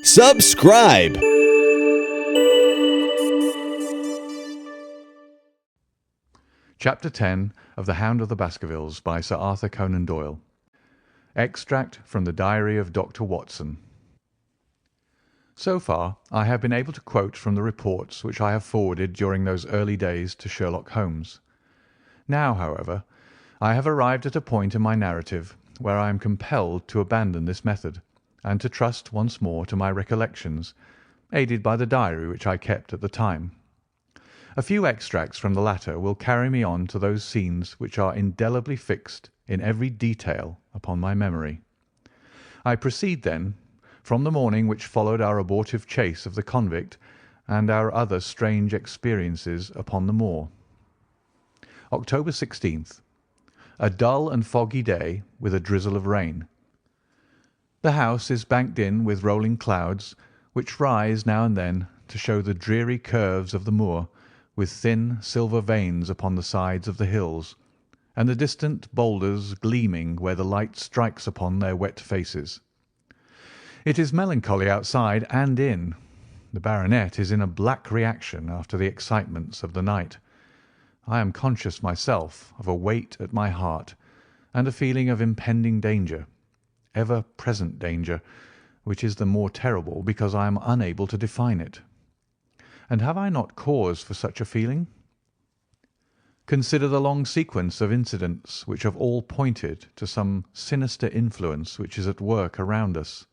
Subscribe. Chapter 10 of The Hound of the Baskervilles by Sir Arthur Conan Doyle. Extract from the Diary of Dr. Watson. So far, I have been able to quote from the reports which I have forwarded during those early days to Sherlock Holmes. Now, however, I have arrived at a point in my narrative where I am compelled to abandon this method, and to trust once more to my recollections, aided by the diary which I kept at the time. A few extracts from the latter will carry me on to those scenes which are indelibly fixed in every detail upon my memory. I proceed, then, from the morning which followed our abortive chase of the convict and our other strange experiences upon the moor. October 16th. A dull and foggy day with a drizzle of rain. The house is banked in with rolling clouds, which rise now and then to show the dreary curves of the moor, with thin silver veins upon the sides of the hills, and the distant boulders gleaming where the light strikes upon their wet faces. It is melancholy outside and in. The baronet is in a black reaction after the excitements of the night. I am conscious myself of a weight at my heart, and a feeling of impending danger, ever-present danger, which is the more terrible because I am unable to define it. And have I not cause for such a feeling? Consider the long sequence of incidents which have all pointed to some sinister influence which is at work around us.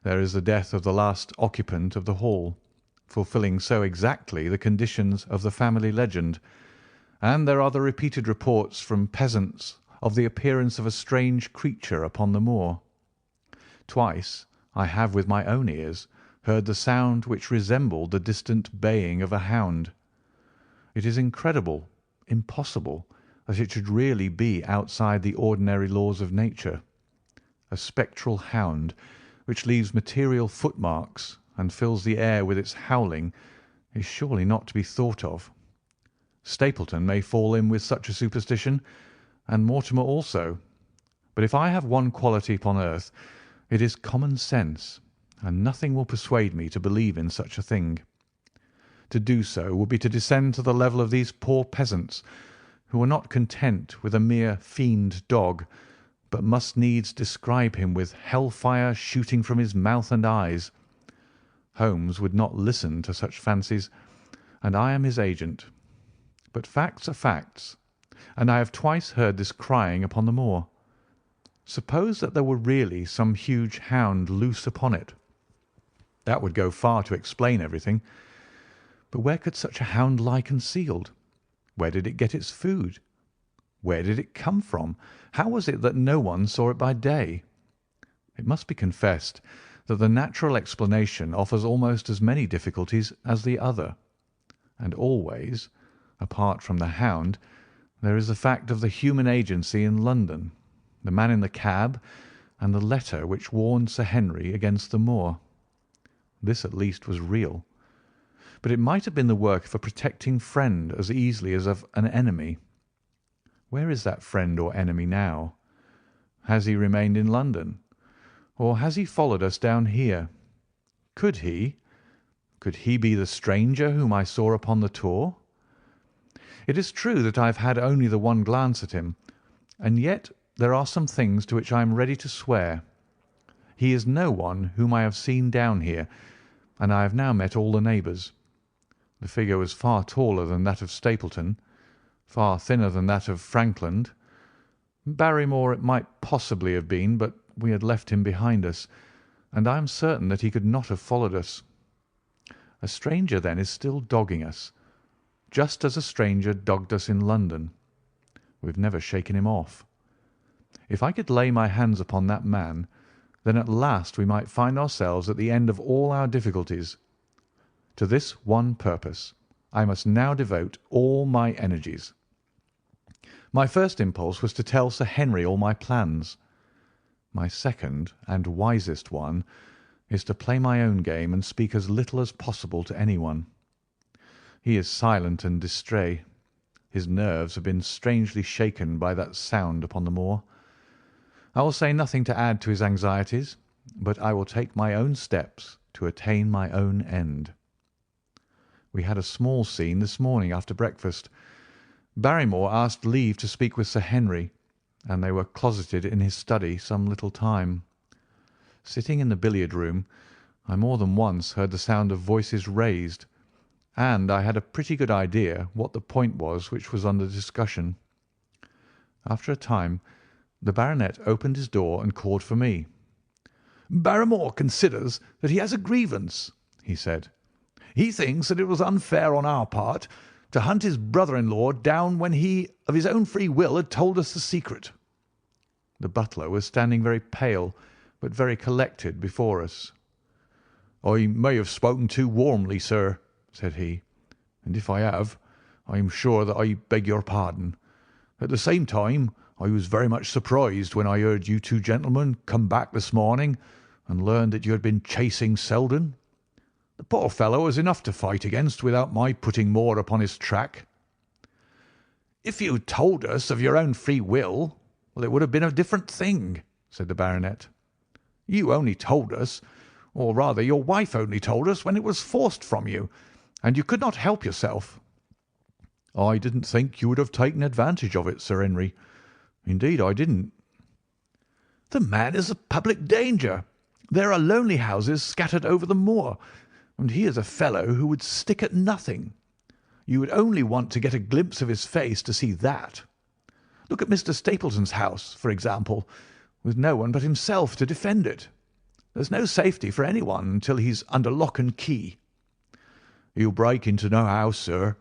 There is the death of the last occupant of the hall, fulfilling so exactly the conditions of the family legend, and there are the repeated reports from peasants of the appearance of a strange creature upon the moor. Twice I have with my own ears heard the sound which resembled the distant baying of a hound. It is incredible, impossible, that it should really be outside the ordinary laws of nature. A spectral hound, which leaves material footmarks and fills the air with its howling, is surely not to be thought of. Stapleton may fall in with such a superstition, and Mortimer also, but if I have one quality upon earth, it is common sense, and nothing will persuade me to believe in such a thing. To do so would be to descend to the level of these poor peasants, who are not content with a mere fiend dog, but must needs describe him with hell-fire shooting from his mouth and eyes. Holmes would not listen to such fancies, and I am his agent. But facts are facts, and I have twice heard this crying upon the moor. Suppose that there were really some huge hound loose upon it. That would go far to explain everything. But where could such a hound lie concealed? Where did it get its food? Where did it come from? How was it that no one saw it by day? It must be confessed that the natural explanation offers almost as many difficulties as the other. And always, apart from the hound, there is the fact of the human agency in London, the man in the cab, and the letter which warned Sir Henry against the moor. This at least was real. But it might have been the work of a protecting friend as easily as of an enemy. Where is that friend or enemy now? Has he remained in London? Or has he followed us down here? Could he be the stranger whom I saw upon the tour? It is true that I have had only the one glance at him, and yet there are some things to which I am ready to swear. He is no one whom I have seen down here, and I have now met all the neighbours. The figure was far taller than that of Stapleton, far thinner than that of Frankland. Barrymore it might possibly have been, but we had left him behind us, and I am certain that he could not have followed us. A stranger, then, is still dogging us, just as a stranger dogged us in London. We have never shaken him off. If I could lay my hands upon that man, then at last we might find ourselves at the end of all our difficulties. To this one purpose I must now devote all my energies. My first impulse was to tell Sir Henry all my plans. My second and wisest one is to play my own game and speak as little as possible to anyone. He is silent and distrait. His nerves have been strangely shaken by that sound upon the moor. I will say nothing to add to his anxieties, but I will take my own steps to attain my own end. We had a small scene this morning after breakfast. Barrymore asked leave to speak with Sir Henry, and they were closeted in his study some little time. Sitting in the billiard-room, I more than once heard the sound of voices raised, and I had a pretty good idea what the point was which was under discussion. After a time, the baronet opened his door and called for me. "Barrymore considers that he has a grievance," he said. "He thinks that it was unfair on our part to hunt his brother-in-law down when he, of his own free will, had told us the secret." The butler was standing very pale, but very collected before us. "I may have spoken too warmly, sir," said he, "and if I have, I am sure that I beg your pardon. At the same time, I was very much surprised when I heard you two gentlemen come back this morning and learned that you had been chasing Selden. The poor fellow has enough to fight against without my putting more upon his track." "If you told us of your own free will, well, it would have been a different thing," said the baronet. "You only told us, or rather your wife only told us, when it was forced from you, and you could not help yourself." "I didn't think you would have taken advantage of it, Sir Henry. Indeed, I didn't." "The man is a public danger. There are lonely houses scattered over the moor, and he is a fellow who would stick at nothing. You would only want to get a glimpse of his face to see that. Look at Mr. Stapleton's house, for example, with no one but himself to defend it. There's no safety for anyone until he's under lock and key." "He'll break into no house, sir.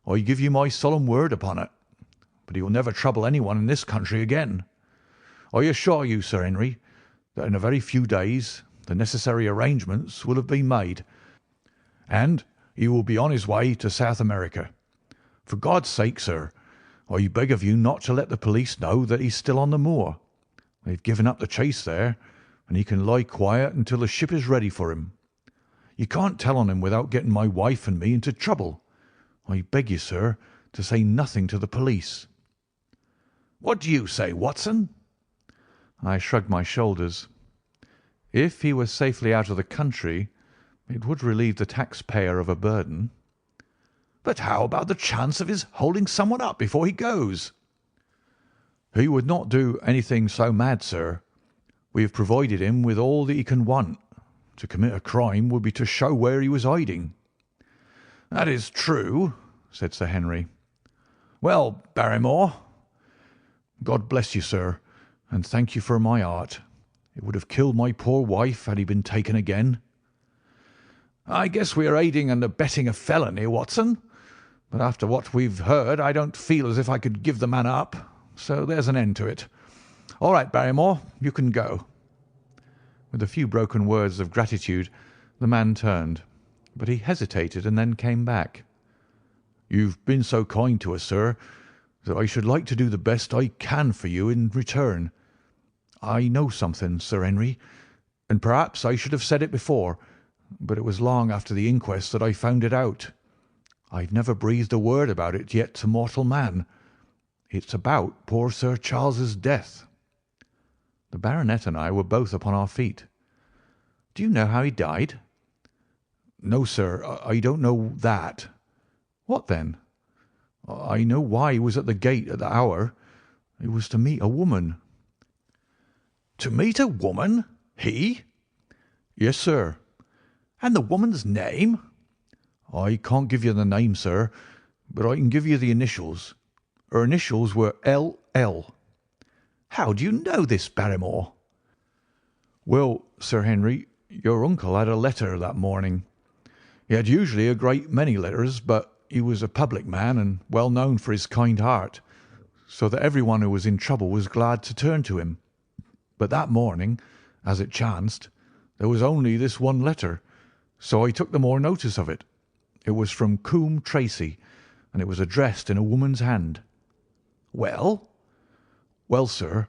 I give you my solemn word upon it. But he will never trouble anyone in this country again. I assure you, Sir Henry, that in a very few days the necessary arrangements will have been made, and he will be on his way to South America. For God's sake, sir, I beg of you not to let the police know that he's still on the moor. They've given up the chase there, and he can lie quiet until the ship is ready for him. You can't tell on him without getting my wife and me into trouble. I beg you, sir, to say nothing to the police." "What do you say, Watson?" I shrugged my shoulders. If he were safely out of the country, it would relieve the taxpayer of a burden. "But how about the chance of his holding someone up before he goes?" "He would not do anything so mad, sir. We have provided him with all that he can want. To commit a crime would be to show where he was hiding." "That is true," said Sir Henry. "Well, Barrymore?" "God bless you, sir, and thank you for my heart. It would have killed my poor wife had he been taken again." "I guess we are aiding and abetting a felony, Watson. But after what we've heard, I don't feel as if I could give the man up. So there's an end to it. All right, Barrymore, you can go." With a few broken words of gratitude, the man turned, but he hesitated and then came back. "You've been so kind to us, sir, that I should like to do the best I can for you in return. I know something, Sir Henry, and perhaps I should have said it before, but it was long after the inquest that I found it out. I've never breathed a word about it yet to mortal man. It's about poor Sir Charles's death." The baronet and I were both upon our feet. "Do you know how he died?" "No, sir, I don't know that." "What then?" "I know why he was at the gate at the hour. It was to meet a woman." "To meet a woman? He?" "Yes, sir." "And the woman's name?" "I can't give you the name, sir, but I can give you the initials. Her initials were L.L." "How do you know this, Barrymore?" "Well, Sir Henry, your uncle had a letter that morning. He had usually a great many letters, but he was a public man and well known for his kind heart, so that everyone who was in trouble was glad to turn to him. But that morning, as it chanced, there was only this one letter, so I took the more notice of it. It was from Coombe Tracy, and it was addressed in a woman's hand." "Well?" "Well, sir,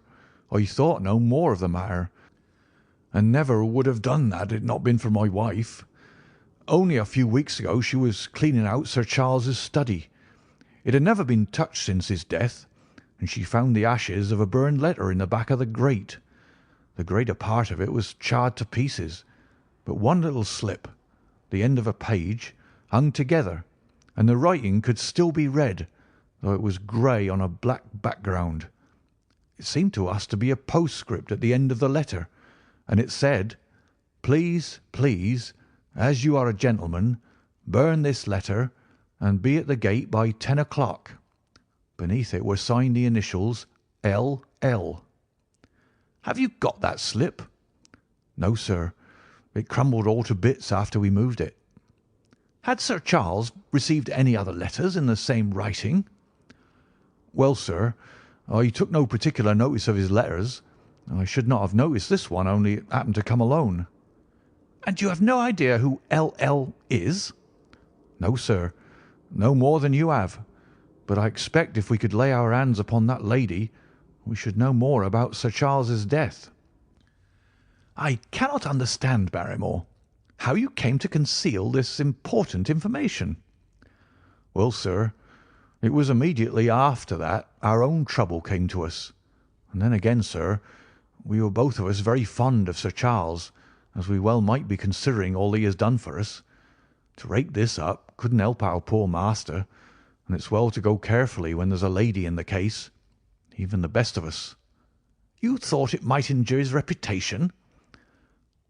I thought no more of the matter, and never would have done that had it not been for my wife. Only a few weeks ago she was cleaning out Sir Charles's study. It had never been touched since his death, and she found the ashes of a burned letter in the back of the grate. The greater part of it was charred to pieces, but one little slip, the end of a page, hung together, and the writing could still be read, though it was grey on a black background. It seemed to us to be a postscript at the end of the letter, and it said, 'Please, please, as you are a gentleman, burn this letter and be at the gate by 10 o'clock. Beneath it were signed the initials L.L. Have you got that slip?' "No, sir. It crumbled all to bits after we moved it." "Had Sir Charles received any other letters in the same writing?" "Well, sir, I took no particular notice of his letters. I should not have noticed this one, only it happened to come alone." "And you have no idea who L.L. is?" "No, sir, no more than you have. But I expect if we could lay our hands upon that lady, we should know more about Sir Charles's death." "I cannot understand, Barrymore, how you came to conceal this important information." "Well, sir, it was immediately after that our own trouble came to us. And then again, sir, we were both of us very fond of Sir Charles, as we well might be considering all he has done for us. To rake this up couldn't help our poor master, and it's well to go carefully when there's a lady in the case, even the best of us." "You thought it might injure his reputation?"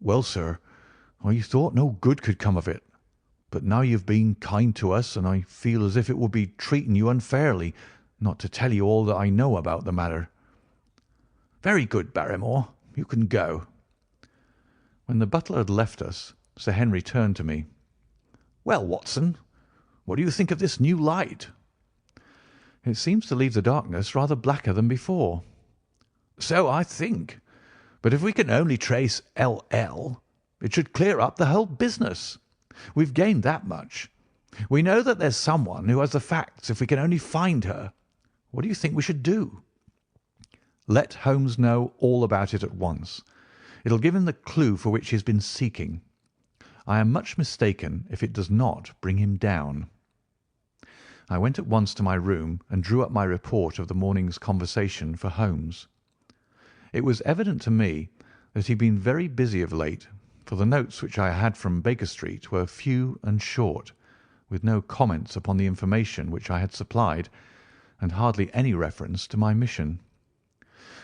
"Well, sir, I thought no good could come of it. But now you've been kind to us, and I feel as if it would be treating you unfairly not to tell you all that I know about the matter." "Very good, Barrymore. You can go." When the butler had left us, Sir Henry turned to me. "Well, Watson, what do you think of this new light?" "It seems to leave the darkness rather blacker than before." "So I think. But if we can only trace L.L., it should clear up the whole business. We've gained that much. We know that there's someone who has the facts if we can only find her. What do you think we should do?" "Let Holmes know all about it at once. It'll give him the clue for which he has been seeking. I am much mistaken if it does not bring him down." I went at once to my room and drew up my report of the morning's conversation for Holmes. It was evident to me that he had been very busy of late, for the notes which I had from Baker Street were few and short, with no comments upon the information which I had supplied, and hardly any reference to my mission.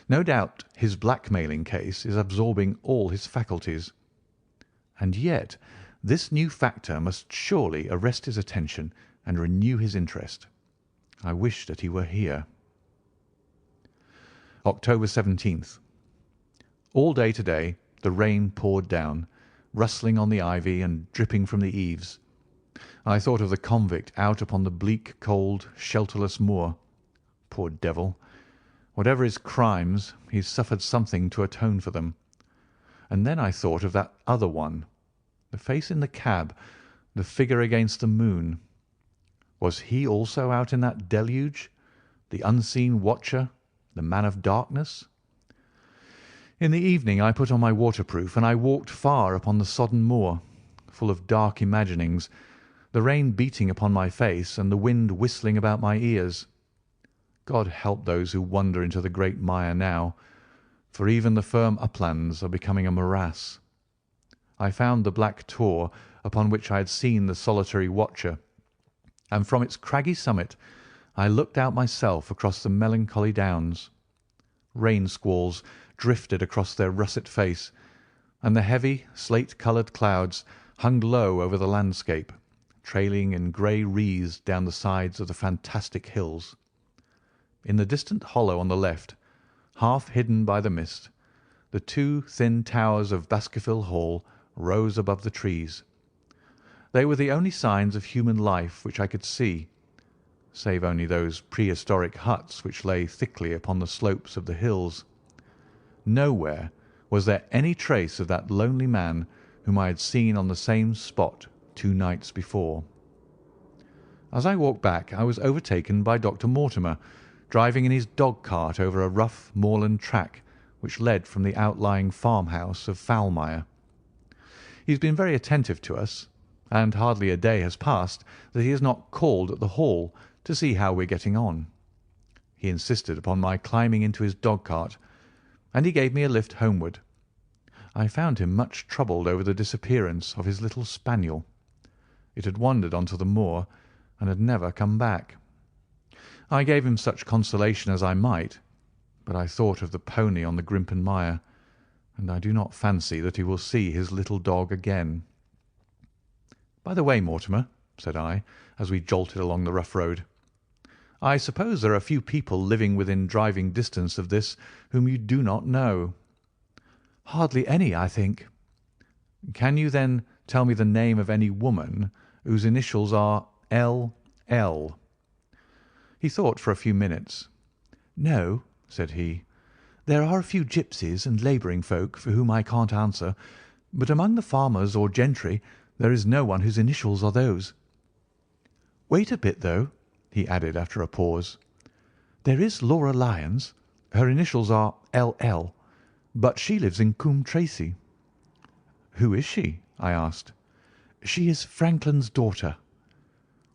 No doubt his blackmailing case is absorbing all his faculties. And yet this new factor must surely arrest his attention and renew his interest. I wish that he were here. October 17th. All day today the rain poured down, rustling on the ivy and dripping from the eaves. I thought of the convict out upon the bleak, cold, shelterless moor. Poor devil! Whatever his crimes, he has suffered something to atone for them. And then I thought of that other one, the face in the cab, the figure against the moon. Was he also out in that deluge, the unseen watcher, the man of darkness? In the evening I put on my waterproof, and I walked far upon the sodden moor, full of dark imaginings, the rain beating upon my face and the wind whistling about my ears. God help those who wander into the great mire now, for even the firm uplands are becoming a morass. I found the black tor upon which I had seen the solitary watcher, and from its craggy summit I looked out myself across the melancholy downs. Rain squalls drifted across their russet face, and the heavy slate-coloured clouds hung low over the landscape, trailing in grey wreaths down the sides of the fantastic hills. In the distant hollow on the left, half hidden by the mist, the two thin towers of Baskerville Hall rose above the trees. They were the only signs of human life which I could see, save only those prehistoric huts which lay thickly upon the slopes of the hills. Nowhere was there any trace of that lonely man whom I had seen on the same spot 2 nights before. As I walked back I was overtaken by Dr. Mortimer, driving in his dog-cart over a rough moorland track which led from the outlying farmhouse of Foulmire. He has been very attentive to us, and hardly a day has passed that he has not called at the Hall to see how we are getting on. He insisted upon my climbing into his dog-cart, and he gave me a lift homeward. I found him much troubled over the disappearance of his little spaniel. It had wandered on to the moor and had never come back. I gave him such consolation as I might, but I thought of the pony on the Grimpen Mire, and I do not fancy that he will see his little dog again. "By the way, Mortimer," said I, as we jolted along the rough road, "I suppose there are few people living within driving distance of this whom you do not know?" "Hardly any, I think." "Can you, then, tell me the name of any woman whose initials are L.L.?" He thought for a few minutes. "No," said he. "There are a few gipsies and labouring folk for whom I can't answer, but among the farmers or gentry there is no one whose initials are those. Wait a bit, though," he added after a pause. "There is Laura Lyons. Her initials are L.L., but she lives in Coombe Tracey." "Who is she?" I asked. "She is Franklin's daughter."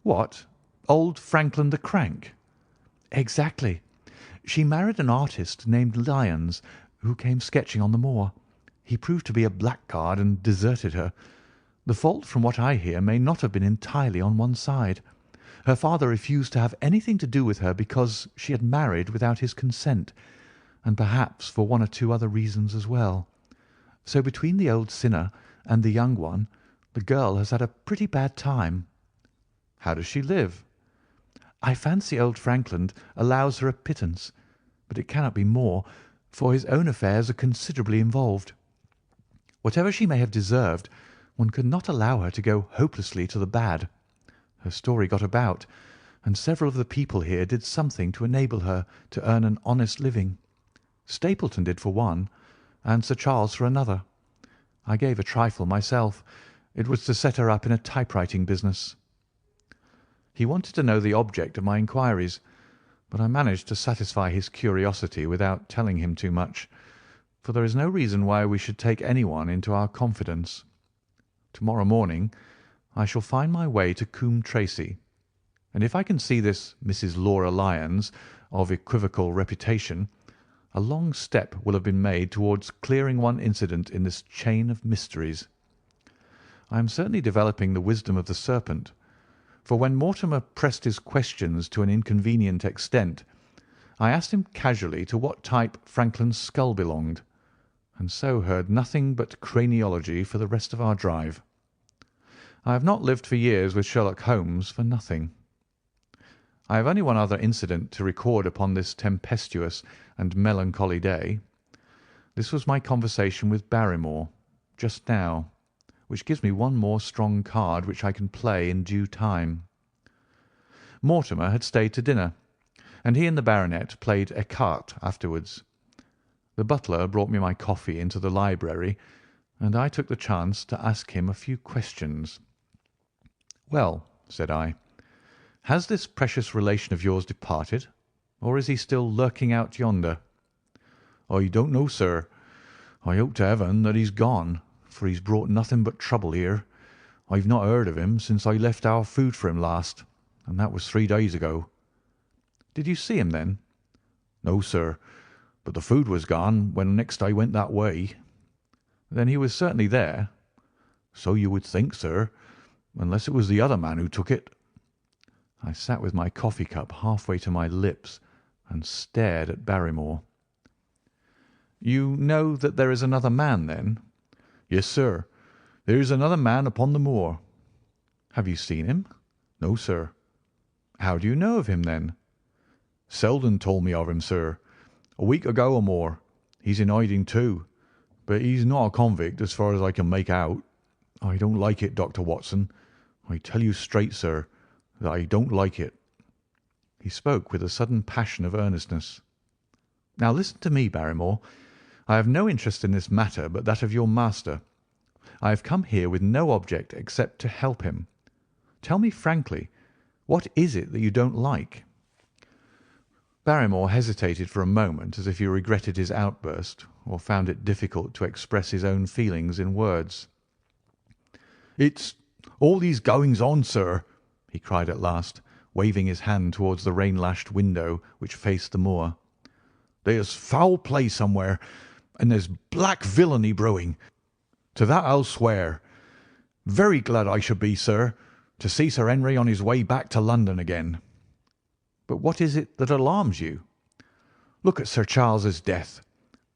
"What, old Franklin the Crank?" "Exactly. She married an artist named Lyons, who came sketching on the moor. He proved to be a blackguard and deserted her. The fault, from what I hear, may not have been entirely on one side. Her father refused to have anything to do with her because she had married without his consent, and perhaps for one or two other reasons as well. So between the old sinner and the young one, the girl has had a pretty bad time." "How does she live?" "I fancy old Franklin allows her a pittance, but it cannot be more, for his own affairs are considerably involved. Whatever she may have deserved, one could not allow her to go hopelessly to the bad. Her story got about, and several of the people here did something to enable her to earn an honest living. Stapleton did for one, and Sir Charles for another. I gave a trifle myself. It was to set her up in a typewriting business." He wanted to know the object of my inquiries, but I managed to satisfy his curiosity without telling him too much, for there is no reason why we should take anyone into our confidence. Tomorrow morning I shall find my way to Coombe Tracey, and if I can see this Mrs. Laura Lyons, of equivocal reputation, a long step will have been made towards clearing one incident in this chain of mysteries. I am certainly developing the wisdom of the serpent, for when Mortimer pressed his questions to an inconvenient extent, I asked him casually to what type Franklin's skull belonged, and so heard nothing but craniology for the rest of our drive. I have not lived for years with Sherlock Holmes for nothing. I have only one other incident to record upon this tempestuous and melancholy day. This was my conversation with Barrymore just now, which gives me one more strong card which I can play in due time. Mortimer had stayed to dinner, and he and the baronet played écarté afterwards. The butler brought me my coffee into the library, and I took the chance to ask him a few questions. "Well," said I, "has this precious relation of yours departed, or is he still lurking out yonder?" "I don't know, sir. I hope to heaven that he's gone, for he's brought nothing but trouble here. I've not heard of him since I left our food for him last, and that was 3 days ago." "Did you see him then?" "No, sir, but the food was gone when next I went that way." "Then he was certainly there?" "So you would think, sir, unless it was the other man who took it." I sat with my coffee cup halfway to my lips and stared at Barrymore. "You know that there is another man, then?" "Yes, sir. There is another man upon the moor." "Have you seen him?" "No, sir." "How do you know of him, then?" "Selden told me of him, sir, a week ago or more. He's in hiding too, but he's not a convict as far as I can make out. I don't like it, Dr. Watson. I tell you straight, sir, that I don't like it." He spoke with a sudden passion of earnestness. "Now listen to me, Barrymore. I have no interest in this matter but that of your master. I have come here with no object except to help him. Tell me frankly, what is it that you don't like?" Barrymore hesitated for a moment, as if he regretted his outburst, or found it difficult to express his own feelings in words. "It's all these goings-on, sir," he cried at last, waving his hand towards the rain-lashed window which faced the moor. "There's foul play somewhere. and there's black villainy brewing. To that I'll swear. Very glad I should be, sir, to see Sir Henry on his way back to London again. But what is it that alarms you? Look at Sir Charles's death.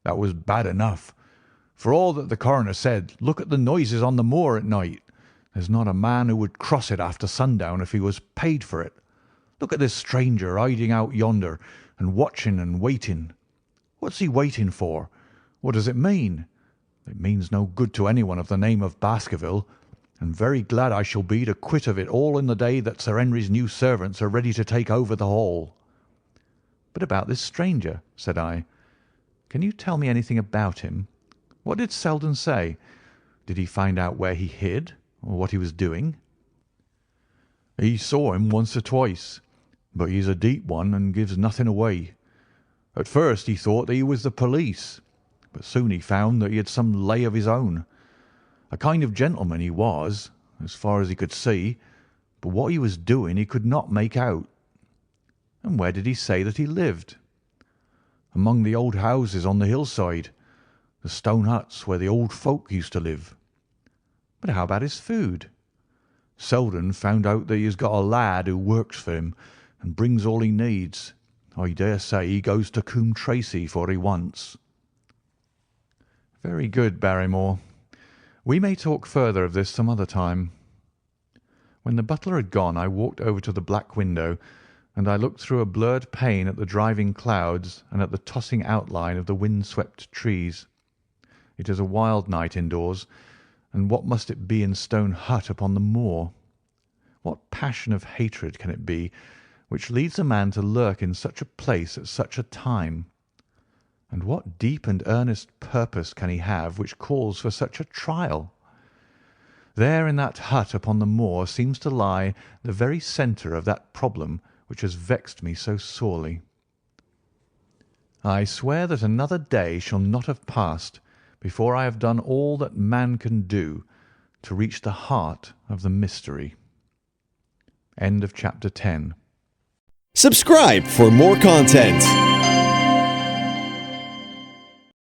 That was bad enough. For all that the coroner said, look at the noises on the moor at night. There's not a man who would cross it after sundown if he was paid for it. Look at this stranger hiding out yonder and watching and waiting. What's he waiting for? What does it mean? It means no good to anyone of the name of Baskerville, and very glad I shall be to quit of it all in the day that Sir Henry's new servants are ready to take over the hall." "But about this stranger," said I. "Can you tell me anything about him? What did Selden say? Did he find out where he hid, or what he was doing?" "He saw him once or twice, but he's a deep one and gives nothing away. At first he thought that he was the police, but soon he found that he had some lay of his own. A kind of gentleman he was, as far as he could see, but what he was doing he could not make out." "And where did he say that he lived?" "Among the old houses on the hillside, the stone huts where the old folk used to live." "But how about his food?" "Selden found out that he has got a lad who works for him and brings all he needs. I dare say he goes to Coombe Tracey for what he wants." "Very good, Barrymore. We may talk further of this some other time." When the butler had gone, I walked over to the black window, and I looked through a blurred pane at the driving clouds and at the tossing outline of the wind-swept trees. It is a wild night indoors, and what must it be in Stone Hut upon the moor? What passion of hatred can it be which leads a man to lurk in such a place at such a time? And what deep and earnest purpose can he have which calls for such a trial? There in that hut upon the moor seems to lie the very centre of that problem which has vexed me so sorely. I swear that another day shall not have passed before I have done all that man can do to reach the heart of the mystery. End of chapter 10. Subscribe for more content.